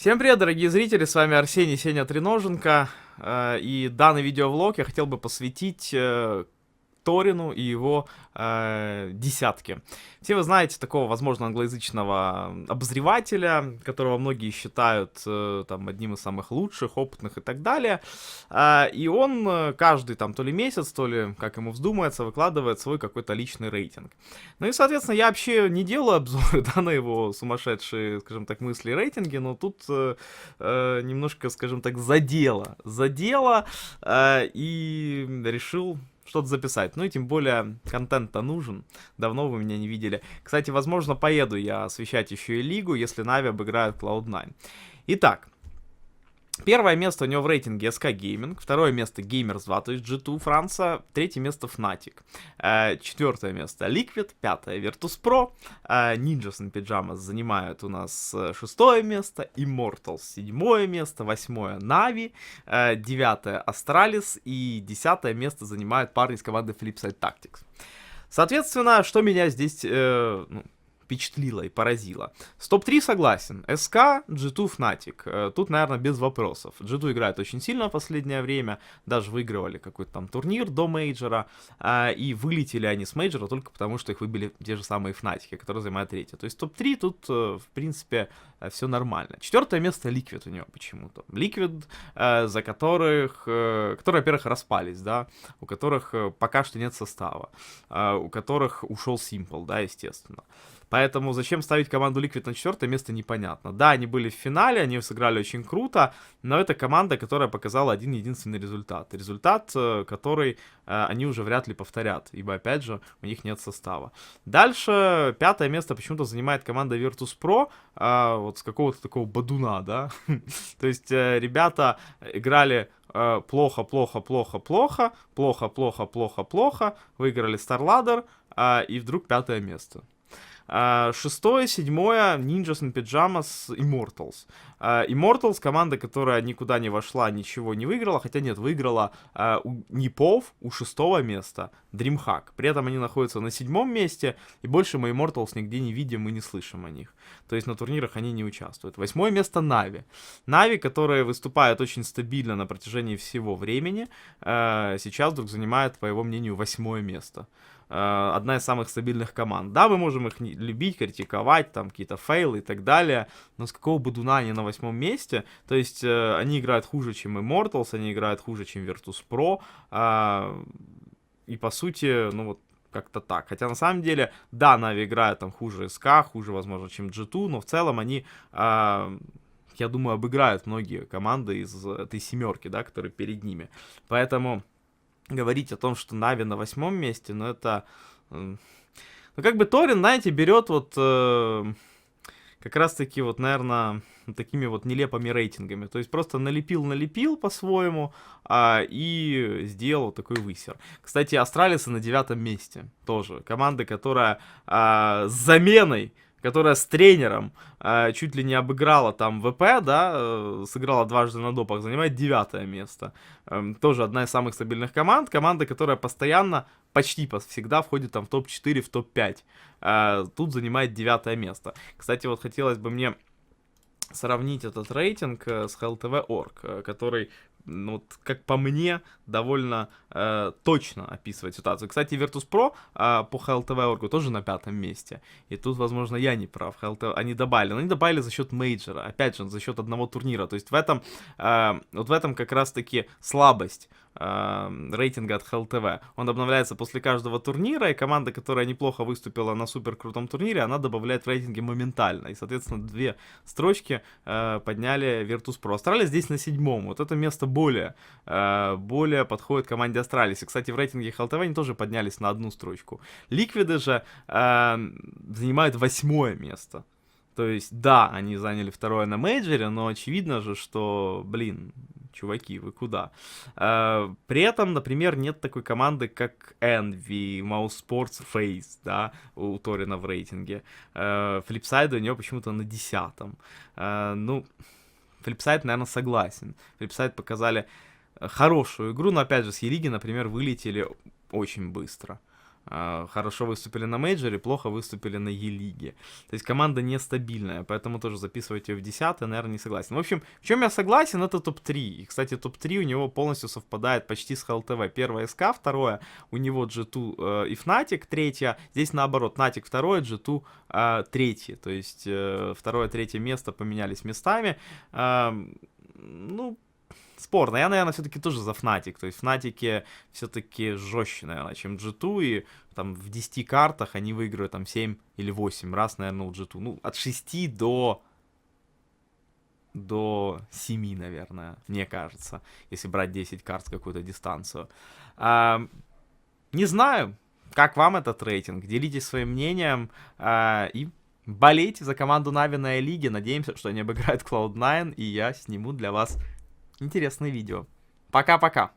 Всем привет, дорогие зрители, с вами Арсений Сеня Треноженко, и данный видеовлог я хотел бы посвятить Торину и его десятке. Все вы знаете такого, возможно, англоязычного обозревателя, которого многие считают там одним из самых лучших, опытных и так далее. И он каждый там то ли месяц, то ли, как ему вздумается, выкладывает свой какой-то личный рейтинг. Ну и, соответственно, я вообще не делаю обзоры, да, на его сумасшедшие, скажем так, мысли и рейтинги, но тут немножко, скажем так, задело, и решил что-то записать. Ну и тем более контент-то нужен. Давно вы меня не видели. Кстати, возможно, поеду я освещать еще и лигу, если Нави обыграют Cloud9. Итак, первое место у него в рейтинге SK Gaming, второе место Gamers 2, то есть G2 Франция, третье место Fnatic, четвертое место Liquid, пятое Virtus.pro, Ninjas and Pyjamas занимают у нас шестое место, Immortals седьмое место, восьмое Navi, девятое Astralis и десятое место занимают парни из команды Flipside Tactics. Соответственно, что меня здесь впечатлило и поразило. С топ-3 согласен. СК, G2, Fnatic. Тут, наверное, без вопросов. G2 играет очень сильно в последнее время. Даже выигрывали какой-то там турнир до мейджора. И вылетели они с мейджора только потому, что их выбили те же самые Fnatic, которые занимают третье. То есть топ-3 тут, в принципе, все нормально. Четвертое место Liquid у него почему-то. Liquid, за которых, которые, во-первых, распались, да, у которых пока что нет состава, у которых ушел Simple, да, естественно. Поэтому зачем ставить команду Liquid на четвертое место, непонятно. Да, они были в финале, они сыграли очень круто, но это команда, которая показала один единственный результат. Результат, который они уже вряд ли повторят, ибо, опять же, у них нет состава. Дальше пятое место почему-то занимает команда Virtus.pro, вот с какого-то такого бадуна, да. То есть ребята играли плохо, выиграли StarLadder, и вдруг пятое место. Шестое, седьмое, Ninjas and Pyjamas, Immortals. Immortals, команда, которая никуда не вошла, ничего не выиграла, хотя нет, выиграла у Непов, у шестого места, DreamHack. При этом они находятся на седьмом месте, и больше мы Immortals нигде не видим и не слышим о них. То есть на турнирах они не участвуют. Восьмое место Navi. Navi, которые выступают очень стабильно на протяжении всего времени, сейчас вдруг занимает, по его мнению, восьмое место. Одна из самых стабильных команд. Да, мы можем их любить, критиковать, там какие-то фейлы и так далее, но с какого бодуна они на восьмом месте? То есть они играют хуже, чем Immortals, они играют хуже, чем Virtus.pro, и по сути, ну вот, как-то так. Хотя на самом деле, да, Нави играют там хуже СК, хуже, возможно, чем G2, но в целом они, я думаю, обыграют многие команды из этой семерки, да, которые перед ними. Поэтому говорить о том, что Нави на восьмом месте, но это... Ну, как бы Торин, знаете, берет вот как раз-таки вот, наверное, такими вот нелепыми рейтингами. То есть просто налепил по-своему и сделал такой высер. Кстати, Астралисы на девятом месте тоже. Команда, которая с заменой, которая с тренером чуть ли не обыграла там ВП, да, сыграла дважды на допах, занимает девятое место. Тоже одна из самых стабильных команд. Команда, которая постоянно, почти всегда входит там в топ-4, в топ-5. Тут занимает девятое место. Кстати, вот хотелось бы мне сравнить этот рейтинг с HLTV.org, который, ну, вот, как по мне, довольно точно описывает ситуацию. Кстати, Virtus.pro по HLTV.org тоже на пятом месте. И тут, возможно, я не прав. Они добавили. Но они добавили за счет мейджора. Опять же, за счет одного турнира. То есть в этом, вот в этом как раз-таки слабость рейтинга от HLTV. Он обновляется после каждого турнира, и команда, которая неплохо выступила на супер крутом турнире, она добавляет в рейтинге моментально. И, соответственно, две строчки подняли Virtus.pro. Астралис здесь на седьмом. Вот это место более подходит команде Астралис. И, кстати, в рейтинге HLTV они тоже поднялись на одну строчку. Ликвиды же занимают восьмое место. То есть, да, они заняли второе на мейджоре, но очевидно же, что, блин, чуваки, вы куда? При этом, например, нет такой команды, как Envy, Mouse Sports, Face, да, у Торина в рейтинге. Flipside у него почему-то на 10-м. Ну, Flipside, наверное, согласен. Flipside показали хорошую игру, но, опять же, с Е-лиги, например, вылетели очень быстро. Хорошо выступили на мейджоре, плохо выступили на Е-лиге. То есть команда нестабильная, поэтому тоже записывать ее в 10-е, наверное, не согласен. В общем, в чем я согласен, это топ-3. И, кстати, топ-3 у него полностью совпадает почти с ХЛТВ. Первое СК, второе у него G2 и Fnatic, третье. Здесь наоборот, Fnatic второе, G2 третье. То есть второе, третье место поменялись местами. Ну, спорно. Я, наверное, все-таки тоже за Fnatic. То есть в Fnatic все-таки жестче, наверное, чем G2. И там в 10 картах они выиграют там 7 или 8 раз, наверное, у G2. Ну, от 6 до 7, наверное, мне кажется. Если брать 10 карт с какую-то дистанцию. Не знаю, как вам этот рейтинг. Делитесь своим мнением. И болейте за команду Нави на лиге. Надеемся, что они обыграют Cloud9. И я сниму для вас интересные видео. Пока-пока.